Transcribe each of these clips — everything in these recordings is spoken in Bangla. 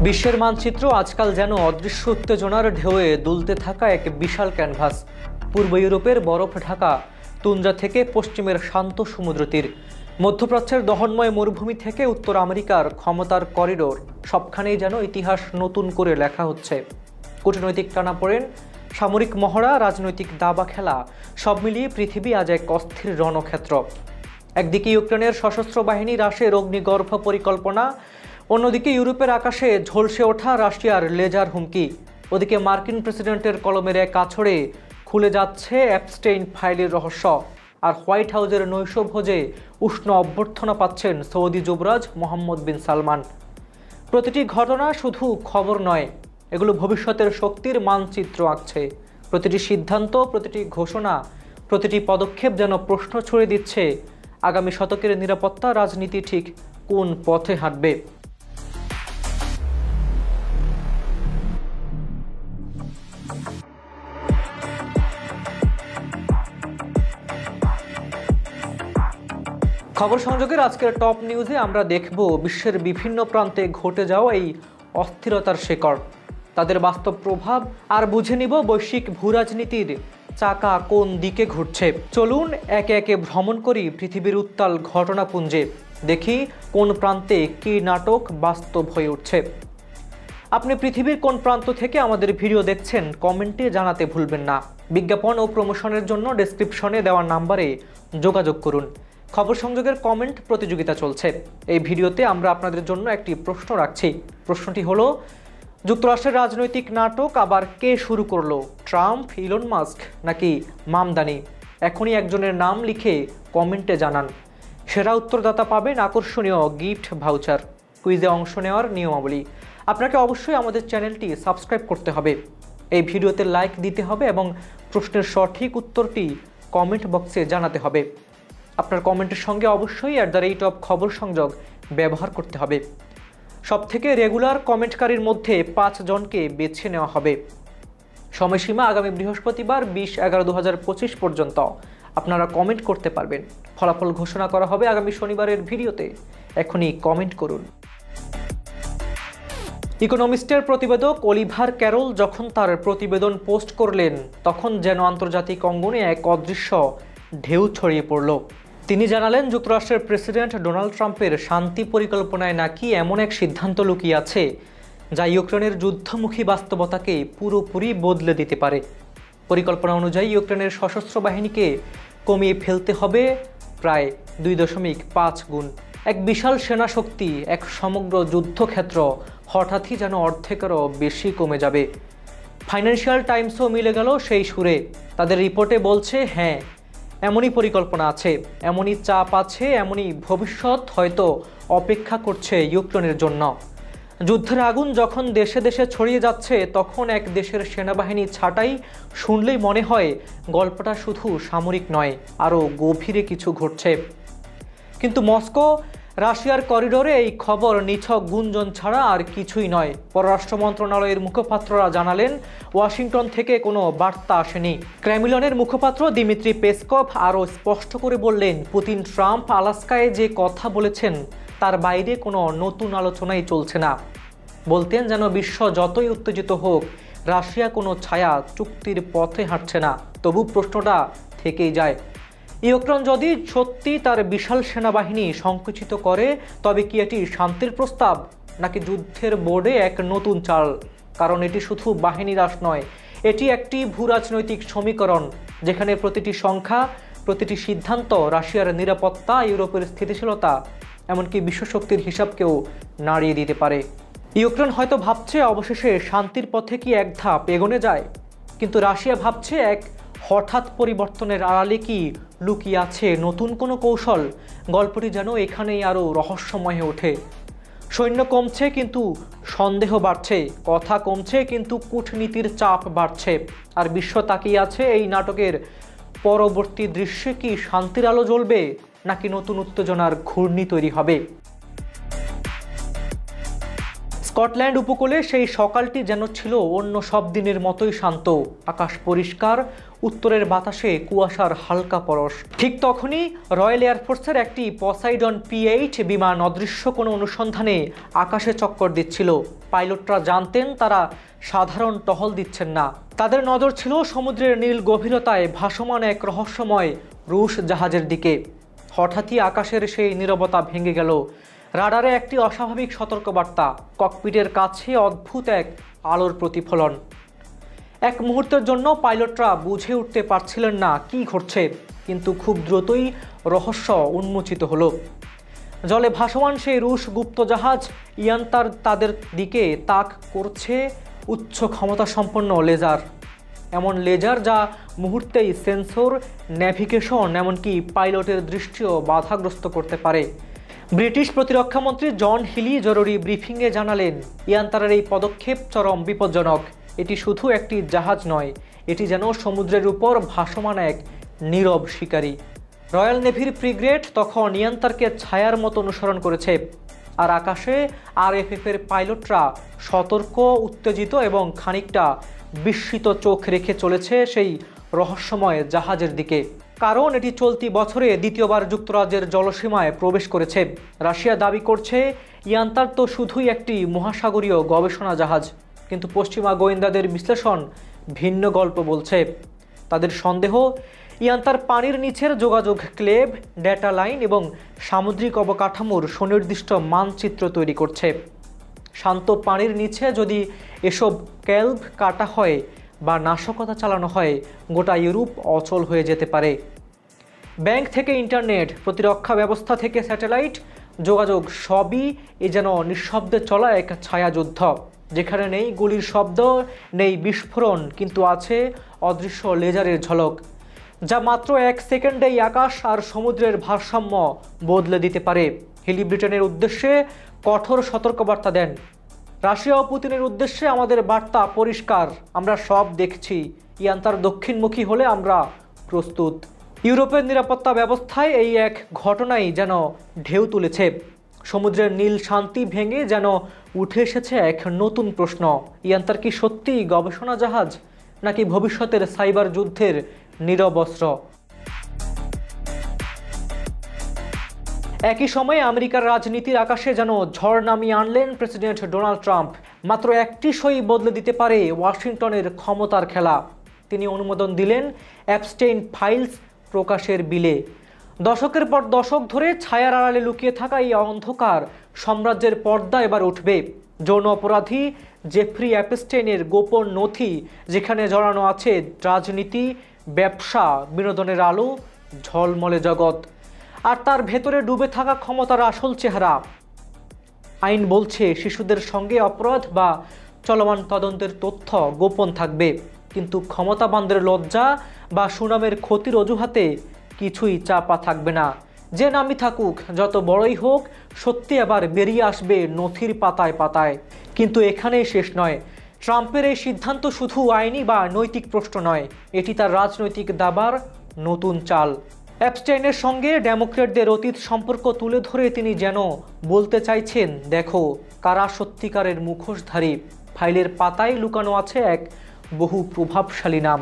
বিশ্বের মানচিত্র আজকাল যেন অদৃশ্য উত্তেজনার ঢেউয়ে দুলতে থাকা এক বিশাল ক্যানভাস। পূর্ব ইউরোপের বরফ ঢাকা তুন্দ্রা থেকে পশ্চিমের শান্ত সমুদ্র তীর, মধ্যপ্রাচ্যের দহনময় মরুভূমি থেকে উত্তর আমেরিকার ক্ষমতার করিডোর, সবখানেই যেন ইতিহাস নতুন করে লেখা হচ্ছে। কূটনৈতিক টানাপোড়েন, সামরিক মহড়া, রাজনৈতিক দাবা খেলা, সব মিলিয়ে পৃথিবী আজ এক অস্থির রণক্ষেত্র। একদিকে ইউক্রেনের সশস্ত্র বাহিনী হ্রাসের অগ্নিগর্ভ পরিকল্পনা, অন্যদিকে ইউরোপের আকাশে ঝলসে ওঠা রাশিয়ার লেজার হুমকি। ওদিকে মার্কিন প্রেসিডেন্টের কলমের এক আছড়ে খুলে যাচ্ছে অ্যাপস্টেইন ফাইলের রহস্য, আর হোয়াইট হাউসের নৈশভোজে উষ্ণ অভ্যর্থনা পাচ্ছেন সৌদি যুবরাজ মোহাম্মদ বিন সালমান। প্রতিটি ঘটনা শুধু খবর নয়, এগুলো ভবিষ্যতের শক্তির মানচিত্র আঁকছে। প্রতিটি সিদ্ধান্ত, প্রতিটি ঘোষণা, প্রতিটি পদক্ষেপ যেন প্রশ্ন ছুড়ে দিচ্ছে আগামী শতকের নিরাপত্তা রাজনীতি ঠিক কোন পথে হাঁটবে। খবর সংযোগের আজকের টপ নিউজে আমরা দেখব বিশ্বের বিভিন্ন প্রান্তে ঘটে যাওয়া এই অস্থিরতার শেকড়, তাদের বাস্তব প্রভাব, আর বুঝে নিব বৈশ্বিক ভূরাজনীতির চাকা কোন দিকে ঘুরছে। চলুন একে একে ভ্রমণ করি পৃথিবীর উত্তাল ঘটনাপুঞ্জে, দেখি কোন প্রান্তে কী নাটক বাস্তব হয়ে উঠছে। আপনি পৃথিবীর কোন প্রান্ত থেকে আমাদের ভিডিও দেখছেন কমেন্টে জানাতে ভুলবেন না। বিজ্ঞাপন ও প্রমোশনের জন্য ডেসক্রিপশনে দেওয়া নাম্বারে যোগাযোগ করুন। খবর সংযোগের কমেন্ট প্রতিযোগিতা চলছে। এই ভিডিওতে আমরা আপনাদের জন্য একটি প্রশ্ন রাখছি। প্রশ্নটি হলো, যুক্তরাষ্ট্রের রাজনৈতিক নাটক আবার কে শুরু করলো? ট্রাম্প, ইলন মাস্ক নাকি মামদানি? এখনই একজনের নাম লিখে কমেন্টে জানান। সেরা উত্তরদাতা পাবেন আকর্ষণীয় গিফট ভাউচার। কুইজে অংশ নেওয়ার নিয়মাবলী: আপনাকে অবশ্যই আমাদের চ্যানেলটি সাবস্ক্রাইব করতে হবে, এই ভিডিওতে লাইক দিতে হবে এবং প্রশ্নের সঠিক উত্তরটি কমেন্ট বক্সে জানাতে হবে। আপনার কমেন্টের সঙ্গে অবশ্যই @খবর সংযোগ ব্যবহার করতে হবে। সবথেকে রেগুলার কমেন্টকারীর মধ্যে 5 জনকে বেছে নেওয়া হবে। সময়সীমা আগামী বৃহস্পতিবার 20/11/2025 পর্যন্ত আপনারা কমেন্ট করতে পারবেন। ফলাফল ঘোষণা করা হবে আগামী শনিবারের ভিডিওতে। এখনই কমেন্ট করুন। ইকোনমিস্টের প্রতিবেদক অলিভার ক্যারল যখন তার প্রতিবেদন পোস্ট করলেন, তখন যেন আন্তর্জাতিক অঙ্গনে এক অদৃশ্য ঢেউ ছড়িয়ে পড়ল। তিনি জানালেন, যুক্তরাষ্ট্রের প্রেসিডেন্ট ডোনাল্ড ট্রাম্পের শান্তি পরিকল্পনায় নাকি এমন এক সিদ্ধান্ত লুকিয়ে আছে যা ইউক্রেনের যুদ্ধমুখী বাস্তবতাকে পুরোপুরি বদলে দিতে পারে। পরিকল্পনা অনুযায়ী ইউক্রেনের সশস্ত্র বাহিনীকে কমিয়ে ফেলতে হবে প্রায় 2.5 গুণ। এক বিশাল সেনা শক্তি, এক সমগ্র যুদ্ধক্ষেত্র হঠাৎই যেন অর্ধেকেরও বেশি কমে যাবে। ফাইন্যান্সিয়াল টাইমসও মিলে গেল সেই সুরে। তাদের রিপোর্টে বলছে, হ্যাঁ, এমনই পরিকল্পনা আছে, এমনই চাপ আছে, এমনই ভবিষ্যৎ হয়তো অপেক্ষা করছে ইউক্রেনের জন্য। যুদ্ধের আগুন যখন দেশে দেশে ছড়িয়ে যাচ্ছে, তখন এক দেশের সেনাবাহিনী ছাঁটাই শুনলেই মনে হয় গল্পটা শুধু সামরিক নয়, আরও গভীরে কিছু ঘটছে। কিন্তু মস্কো, রাশিয়ার করিডোরে এই খবর নিছক গুঞ্জন ছাড়া আর কিছুই নয়। পররাষ্ট্র মন্ত্রণালয়ের মুখপাত্ররা জানালেন, ওয়াশিংটন থেকে কোনো বার্তা আসেনি। ক্রেমলিনের মুখপাত্র দিমিত্রি পেসকভ আরও স্পষ্ট করে বললেন, পুতিন ট্রাম্প আলাস্কায় যে কথা বলেছেন তার বাইরে কোনো নতুন আলোচনাই চলছে না। বলতেন যেন বিশ্ব যতই উত্তেজিত হোক, রাশিয়া কোনো ছায়া চুক্তির পথে হাঁটছে না। তবু প্রশ্নটা থেকেই যায়, ইউক্রেন যদি সত্যি তার বিশাল সেনাবাহিনী সংকুচিত করে, তবে কি এটি শান্তির প্রস্তাব নাকি যুদ্ধের বোর্ডে এক নতুন চাল? কারণ এটি শুধু বাহিনী হ্রাস নয়, এটি একটি ভূরাজনৈতিক সমীকরণ যেখানে প্রতিটি সংখ্যা, প্রতিটি সিদ্ধান্ত রাশিয়ার নিরাপত্তা, ইউরোপের স্থিতিশীলতা, এমনকি বিশ্বশক্তির হিসাবকেও নাড়িয়ে দিতে পারে। ইউক্রেন হয়তো ভাবছে অবশেষে শান্তির পথে কি এক ধাপ এগোনো যায়, কিন্তু রাশিয়া ভাবছে এক হঠাৎ পরিবর্তনের আড়ালে কি লুকিয়ে আছে নতুন কোনো কৌশল। গল্পটি যেন এখানেই আরও রহস্যময় হয়ে ওঠে। সৈন্য কমছে কিন্তু সন্দেহ বাড়ছে, কথা কমছে কিন্তু কূটনীতির চাপ বাড়ছে, আর বিশ্ব তাকিয়ে আছে এই নাটকের পরবর্তী দৃশ্যে কি শান্তির আলো জ্বলবে নাকি নতুন উত্তেজনার ঘূর্ণি তৈরি হবে। স্কটল্যান্ড উপকূলে সেই সকালটি যেন ছিল অন্য সব দিনের মতোই শান্ত। আকাশ পরিষ্কার, উত্তরের বাতাসে কুয়াশার হালকা পরশ। ঠিক তখনই রয়্যাল এয়ারফোর্সের একটি পসাইডন PH বিমান অদৃশ্য কোনো অনুসন্ধানে আকাশে চক্কর দিচ্ছিল। পাইলটরা জানতেন তারা সাধারণ টহল দিচ্ছেন না, তাদের নজর ছিল সমুদ্রের নীল গভীরতায় ভাসমান এক রহস্যময় রুশ জাহাজের দিকে। হঠাৎই আকাশের সেই নীরবতা ভেঙে গেল। রাডারে একটি অস্বাভাবিক সতর্কবার্তা, ককপিটের কাছে অদ্ভুত এক আলোর প্রতিফলন। এক মুহূর্তের জন্য পাইলটরা বুঝে উঠতে পারছিলেন না কি ঘটছে, কিন্তু খুব দ্রুতই রহস্য উন্মোচিত হলো। জলে ভাসমান সেই রুশ গুপ্তজাহাজ ইয়ান্তার তাদের দিকে তাক করছে উচ্চ ক্ষমতা সম্পন্ন লেজার। এমন লেজার যা মুহূর্তেই সেন্সর, নেভিগেশন, এমনকি পাইলটের দৃষ্টিও বাধাগ্রস্ত করতে পারে। ব্রিটিশ প্রতিরক্ষামন্ত্রী জন হিলি জরুরি ব্রিফিংয়ে জানালেন, ইয়ান্তারের এই পদক্ষেপ চরম বিপজ্জনক। এটি শুধু একটি জাহাজ নয়, এটি যেন সমুদ্রের উপর ভাসমান এক নীরব শিকারী। রয়্যাল নেভির ফ্রিগেট তখন ইয়ান্তারকে ছায়ার মতো অনুসরণ করেছে, আর আকাশে RFF এর পাইলটরা সতর্ক, উত্তেজিত এবং খানিকটা বিস্মিত চোখ রেখে চলেছে সেই রহস্যময় জাহাজের দিকে। কারণ এটি চলতি বছরে দ্বিতীয়বার যুক্তরাজ্যের জলসীমায় প্রবেশ করেছে। রাশিয়া দাবি করছে ইয়ান্তার তো শুধুই একটি মহাসাগরীয় গবেষণা জাহাজ, কিন্তু পশ্চিমা গোয়েন্দাদের বিশ্লেষণ ভিন্ন গল্প বলছে। তাদের সন্দেহ, ইয়ান্তার পানির নিচের যোগাযোগ ক্লেভ, ডেটা লাইন এবং সামুদ্রিক অবকাঠামোর সুনির্দিষ্ট মানচিত্র তৈরি করছে। শান্ত পানির নিচে যদি এসব ক্যালভ কাটা হয় বা নাশকতা চালানো হয়, গোটা ইউরোপ অচল হয়ে যেতে পারে। ব্যাংক থেকে ইন্টারনেট, প্রতিরক্ষা ব্যবস্থা থেকে স্যাটেলাইট, যোগাযোগ সবই যেন নিঃশব্দে চলা এক ছায়াযুদ্ধ, যেখানে নেই গুলির শব্দ, নেই বিস্ফোরণ, কিন্তু আছে অদৃশ্য লেজারের ঝলক, যা মাত্র 1 সেকেন্ডেই আকাশ আর সমুদ্রের ভারসাম্য বদলে দিতে পারে। হিলি ব্রিটেনের উদ্দেশ্যে কঠোর সতর্কবার্তা দেন, রাশিয়া ও পুতিনের উদ্দেশ্যে আমাদের বার্তা পরিষ্কার, আমরা সব দেখছি, ইয়ান্তার দক্ষিণমুখী হলে আমরা প্রস্তুত। ইউরোপের নিরাপত্তা ব্যবস্থায় এই এক ঘটনাই যেন ঢেউ তুলেছে। সমুদ্রের নীল শান্তি ভেঙে যেন উঠে এসেছে এক নতুন প্রশ্ন, ইয়ান্তার কি সত্যিই গবেষণা জাহাজ, নাকি ভবিষ্যতের সাইবার যুদ্ধের নীরব অস্ত্র? একই সময়ে আমেরিকার রাজনীতির আকাশে যেন ঝড় নামিয়ে আনলেন প্রেসিডেন্ট ডোনাল্ড ট্রাম্প। মাত্র একটি সই বদলে দিতে পারে ওয়াশিংটনের ক্ষমতার খেলা। তিনি অনুমোদন দিলেন অ্যাপস্টেইন ফাইলস প্রকাশের বিলে। দশকের পর দশক ধরে ছায়ার আড়ালে লুকিয়ে থাকা এই অন্ধকার সাম্রাজ্যের পর্দা এবার উঠবে। যৌন অপরাধী জেফ্রি অ্যাপস্টেইনের গোপন নথি, যেখানে জড়ানো আছে রাজনীতি, ব্যবসা, বিনোদনের আলো, ঝলমলে জগৎ, আর তার ভেতরে ডুবে থাকা ক্ষমতার আসল চেহারা। আইন বলছে শিশুদের সঙ্গে অপরাধ বা চলমান তদন্তের তথ্য গোপন থাকবে, কিন্তু ক্ষমতাবানদের লজ্জা বা সুনামের ক্ষতির অজুহাতে কিছুই চাপা থাকবে না। যে নামই থাকুক, যত বড়ই হোক, সত্যি আবার বেরিয়ে আসবে নথির পাতায় পাতায়। কিন্তু এখানেই শেষ নয়। ট্রাম্পের এই সিদ্ধান্ত শুধু আইনি বা নৈতিক প্রশ্ন নয়, এটি তার রাজনৈতিক দাবার নতুন চাল। অ্যাপস্টেইনের সঙ্গে ডেমোক্র্যাটদের অতীত সম্পর্ক তুলে ধরে তিনি যেন বলতে চাইছেন, দেখো কারা সত্যিকারের মুখোশধারী। ফাইলের পাতায় লুকানো আছে এক বহু প্রভাবশালী নাম,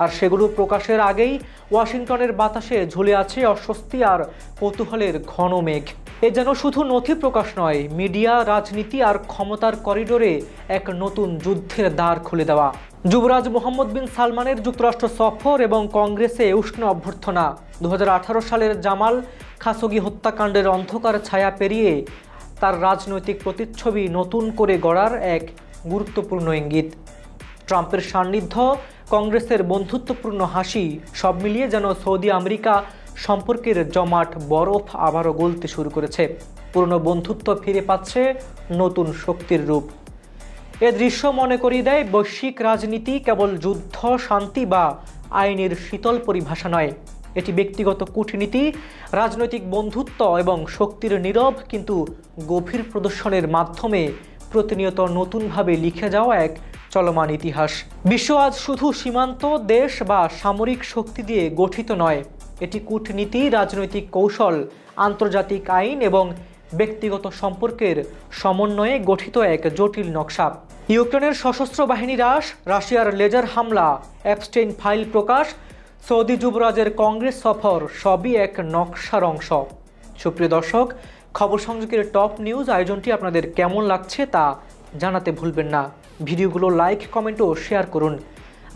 আর সেগুলো প্রকাশের আগেই ওয়াশিংটনের বাতাসে ঝুলে আছে অস্বস্তি আর কৌতূহলের ঘন মেঘ। এ যেন শুধু নথি প্রকাশ নয়, মিডিয়া, রাজনীতি আর ক্ষমতার করিডোরে এক নতুন যুদ্ধের দ্বার খুলে দেওয়া। যুবরাজ মোহাম্মদ বিন সালমানের যুক্তরাষ্ট্র সফর এবং কংগ্রেসে উষ্ণ অভ্যর্থনা, 2018 সালের জামাল খাশোগি হত্যাকাণ্ডের অন্ধকার ছায়া পেরিয়ে তার রাজনৈতিক প্রতিচ্ছবি নতুন করে গড়ার এক গুরুত্বপূর্ণ ইঙ্গিত। ট্রাম্পের সান্নিধ্য, কংগ্রেসের বন্ধুত্বপূর্ণ হাসি, সব মিলিয়ে যেন সৌদি আমেরিকা সম্পর্কের জমাট বরফ আবারও গলতে শুরু করেছে। পুরনো বন্ধুত্ব ফিরে পাচ্ছে নতুন শক্তির রূপ। এ দৃশ্য মনে করিয়ে দেয় বৈশ্বিক রাজনীতি কেবল যুদ্ধ, শান্তি বা আইনের শীতল পরিভাষা নয়, এটি ব্যক্তিগত কূটনীতি, রাজনৈতিক বন্ধুত্ব এবং শক্তির নীরব কিন্তু গভীর প্রদর্শনের মাধ্যমে প্রতিনিয়ত নতুনভাবে লিখে যাওয়া এক চলমান ইতিহাস। বিশ্ব আজ শুধু সীমান্ত, দেশ বা সামরিক শক্তি দিয়ে গঠিত নয়, এটি কূটনীতি, রাজনৈতিক কৌশল, আন্তর্জাতিক আইন এবং ব্যক্তিগত সম্পর্কের সমন্বয়ে গঠিত এক জটিল নকশা। ইউক্রেনের সশস্ত্র বাহিনী হ্রাস, রাশিয়ার লেজার হামলা, অ্যাপস্টেইন ফাইল প্রকাশ, সৌদি যুবরাজের কংগ্রেস সফর সবই এক নকশার অংশ। সুপ্রিয় দর্শক, খবর সংযোগের টপ নিউজ আয়োজনটি আপনাদের কেমন লাগছে তা জানাতে ভুলবেন না। ভিডিওগুলো লাইক, কমেন্ট ও শেয়ার করুন।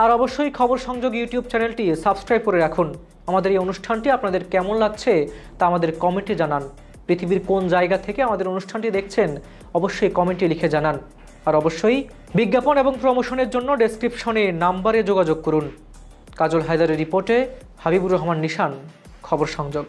আর অবশ্যই খবর সংযোগ ইউটিউব চ্যানেলটি সাবস্ক্রাইব করে রাখুন। আমাদের এই অনুষ্ঠানটি আপনাদের কেমন লাগছে তা আমাদের কমেন্টে জানান। পৃথিবীর কোন জায়গা থেকে আমাদের অনুষ্ঠানটি দেখছেন অবশ্যই কমেন্টে লিখে জানান। আর অবশ্যই বিজ্ঞাপন এবং প্রমোশনের জন্য ডেসক্রিপশনে নাম্বারে যোগাযোগ করুন। কাজল হায়দারের রিপোর্টে হাবিবুর রহমান নিশান, খবর সংযোগ।